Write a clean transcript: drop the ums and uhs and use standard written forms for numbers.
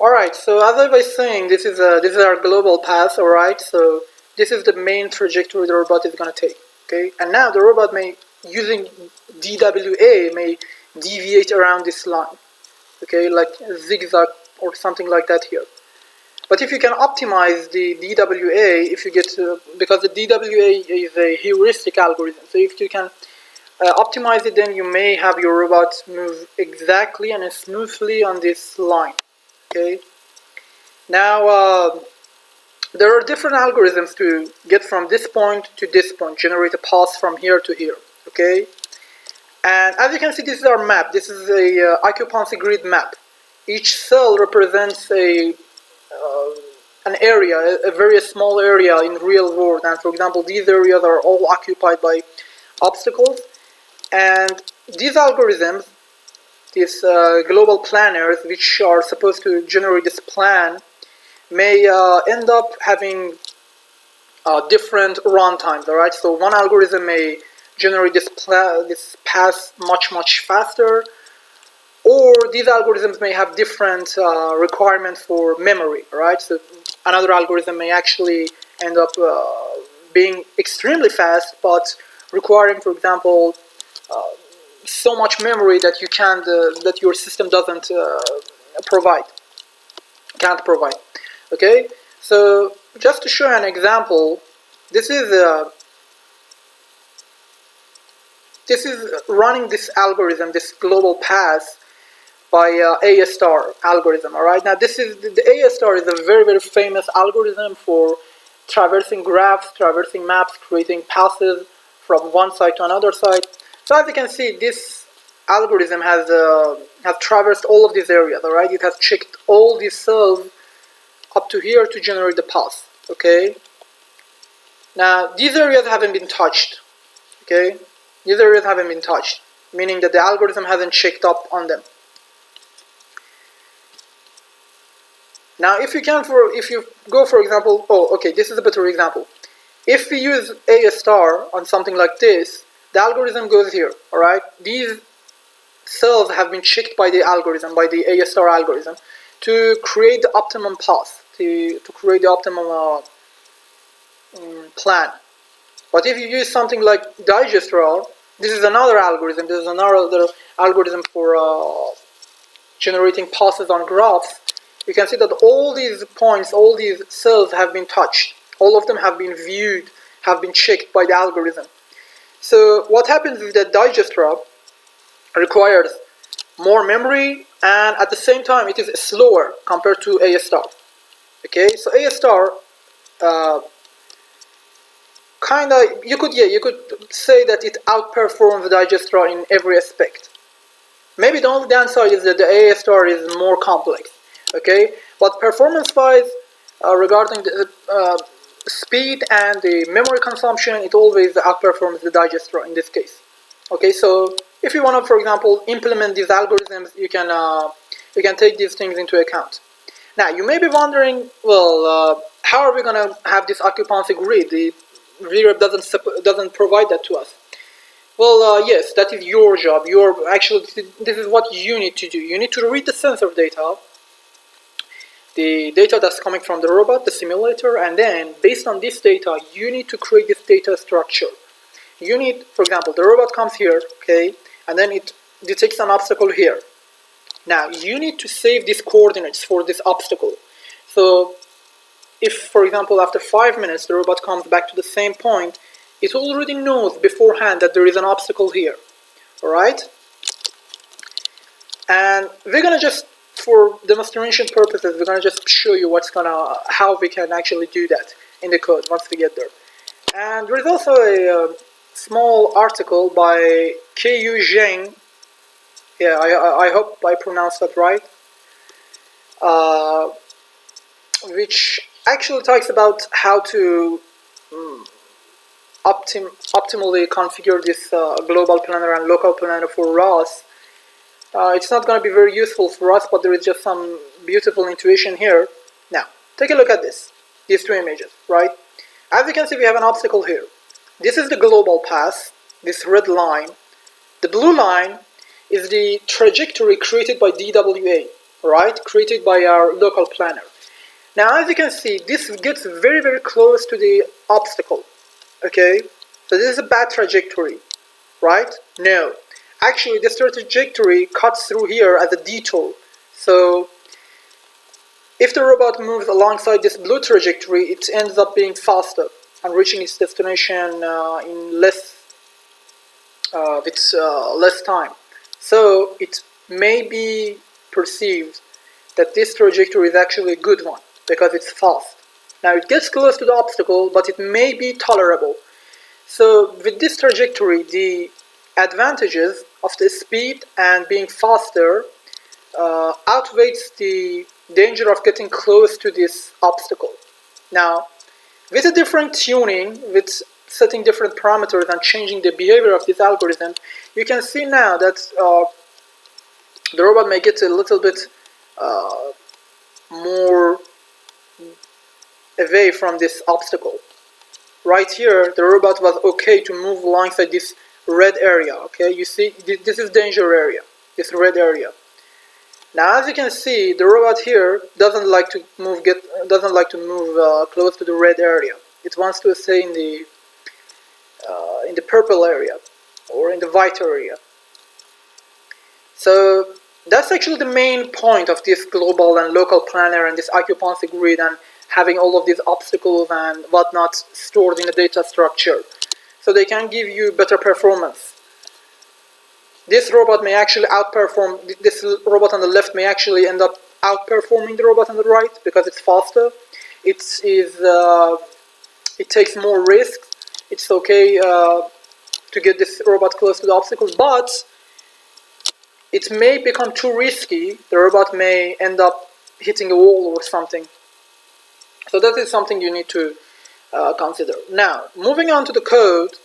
Alright, so as I was saying, this is our global path, alright, so this is the main trajectory the robot is going to take, okay, and now the robot may, using DWA, may deviate around this line, okay, like zigzag or something like that here. But if you can optimize the DWA, if you get to, because the DWA is a heuristic algorithm, so if you can optimize it, then you may have your robot move exactly and smoothly on this line. Okay. Now there are different algorithms to get from this point to this point, generate a path from here to here. Okay. And as you can see, this is our map. This is a occupancy grid map. Each cell represents an area, a very small area in real world. And for example, these areas are all occupied by obstacles. And these algorithms, these global planners, which are supposed to generate this plan, may end up having different run times. All right, so one algorithm may generate this path much faster, or these algorithms may have different requirements for memory. All right, so another algorithm may actually end up being extremely fast, but requiring, for example, so much memory that you can't, that your system doesn't can't provide. Okay, so just to show an example, this is running this algorithm, this global path, by A star algorithm. All right, now this is the A star is a very famous algorithm for traversing graphs, traversing maps, creating paths from one side to another side. So as you can see, this algorithm has traversed all of these areas. All right, it has checked all these cells up to here to generate the path. Okay. Now these areas haven't been touched. Okay, these areas haven't been touched, meaning that the algorithm hasn't checked up on them. Now, if you go, for example, this is a better example. If we use A star on something like this, the algorithm goes here, all right? These cells have been checked by the algorithm, by the A star algorithm, to create the optimum path, to create the optimum plan. But if you use something like Digestra, this is another algorithm. This is another algorithm for generating paths on graphs. You can see that all these points, all these cells have been touched. All of them have been viewed, have been checked by the algorithm. So what happens is that Digestra requires more memory, and at the same time it is slower compared to A star. Okay, so A star you could say that it outperforms Digestra in every aspect. Maybe the only downside is that the A star is more complex. Okay, but performance-wise, regarding the speed and the memory consumption, it always outperforms the Digestra in this case. Okay, so if you want to, for example, implement these algorithms, you can take these things into account. Now, you may be wondering, well, how are we going to have this occupancy grid? The WEROB doesn't provide that to us. Well, yes, that is your job. This is what you need to do. You need to read the sensor data, the data that's coming from the robot, the simulator, and then based on this data, you need to create this data structure. You need, for example, the robot comes here, okay, and then it detects an obstacle here. Now, you need to save these coordinates for this obstacle. So, if, for example, after 5 minutes, the robot comes back to the same point, it already knows beforehand that there is an obstacle here, alright? And we're gonna just, for demonstration purposes, we're gonna just show you how we can actually do that in the code once we get there. And there is also a small article by Ku Zheng. Yeah, I hope I pronounced that right. Which actually talks about how to optimally configure this global planner and local planner for ROS. It's not going to be very useful for us, but there is just some beautiful intuition here. Now, take a look at these two images, right? As you can see, we have an obstacle here. This is the global path, this red line. The blue line is the trajectory created by DWA. right, created by our local planner. Now, as you can see, this gets very, very close to the obstacle, okay? So this is a bad trajectory, right? No. Actually, this trajectory cuts through here as a detour. So if the robot moves alongside this blue trajectory, it ends up being faster and reaching its destination in less time. So it may be perceived that this trajectory is actually a good one because it's fast. Now it gets close to the obstacle, but it may be tolerable. So with this trajectory, the advantages of the speed and being faster outweighs the danger of getting close to this obstacle. Now, with a different tuning, with setting different parameters and changing the behavior of this algorithm, you can see now that the robot may get a little bit more away from this obstacle. Right here, the robot was okay to move alongside this red area. Okay, you see, this is danger area, this red area. Now, as you can see, the robot here doesn't like to move close to the red area. It wants to stay in the purple area or in the white area. So that's actually the main point of this global and local planner and this occupancy grid and having all of these obstacles and whatnot stored in a data structure, so they can give you better performance. This robot may actually outperform, this robot on the left may actually end up outperforming the robot on the right because it's faster. It takes more risks. It's okay to get this robot close to the obstacles, but it may become too risky. The robot may end up hitting a wall or something. So that is something you need to consider. Now, moving on to the code,